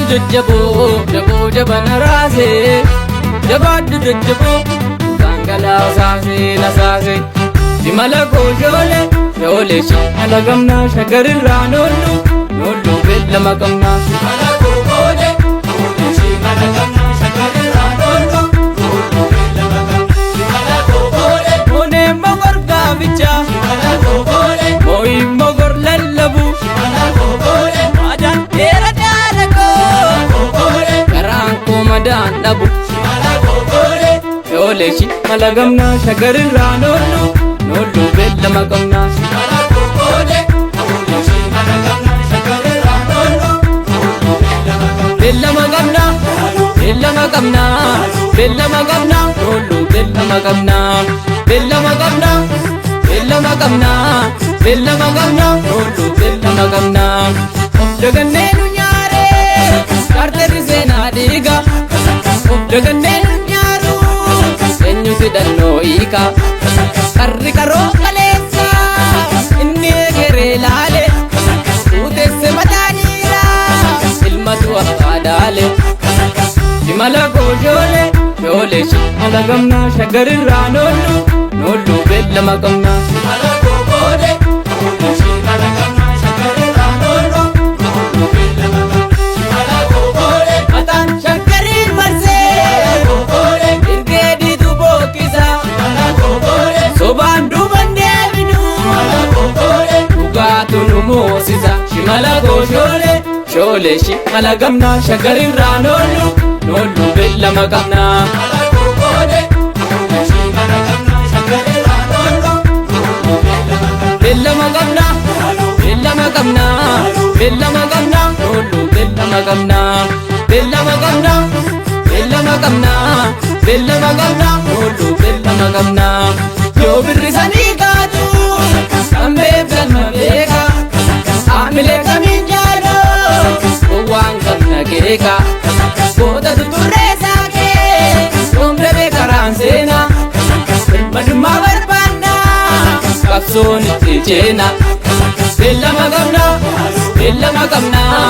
jajjaboo jaboo jabana raasee jabaaddu jajjaboo gangala saasee simala koo shoolee shimala gamnaa shagarirraa noollu beellama gamnaa simala koo shimala gamnaa shagarirraa noollu beellama gamnaa simala koo moonee mogor gaaficha simala koo mooyi mogor lallabu simala koo aadaan dheera dhaalakoo garaan koo madaan dhabu simala koo shoolee shimala gamnaa shagarirraa noollu beellama gamnaa simala koo shimala gamnaa shagarirraa noollu beellama gamnaa beellama gamnaa beellama gamnaa noollu beellama gamnaa beellama gamnaa beellama gamnaa beellama gamnaa noollu beellama gamnaa of dagannee nu nyaaree kaarterri seenaa dhiiga of dagannee nu nyaaru eenyuti dannoo hiika karri karoo kaleessa inni egeree laale uutesse mataa dhiiraa ilmatu abbaa daale simala koo shoolee shimala gamnaa shagarirraa noollu beellama gamnaa simala koo shimala gamnaa shagarirraa noollu beellama gamnaa simala koo mataan shagariin marsee irgee diitu bookkisa simala koo sobaan duuban deebinu dhugaatu nu moosisa shimala koo shoolee shimala gamnaa shagarirraa noollu beellama gamnaa beellama gamnaa beellama gamnaa beellama gamnaa noollu beellama gamnaa beellama gamnaa beellama gamnaa beellama gamnaa noollu beellama gamnaa yoo birrisanii kaatu sambeef galma beeka haamilee kamiin jaaloo waan gamna keeka goota tuturree saakee yoomda beekaraan seenaa birmadummaa barbaannaa qabsoon itti ceena beellama gamnaa beellama gamnaa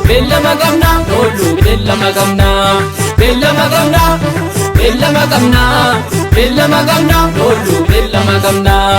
beellama gamnaa noollu beellama gamnaa beellama gamnaa beellama gamnaa beellama gamnaa noollu beellama gamnaa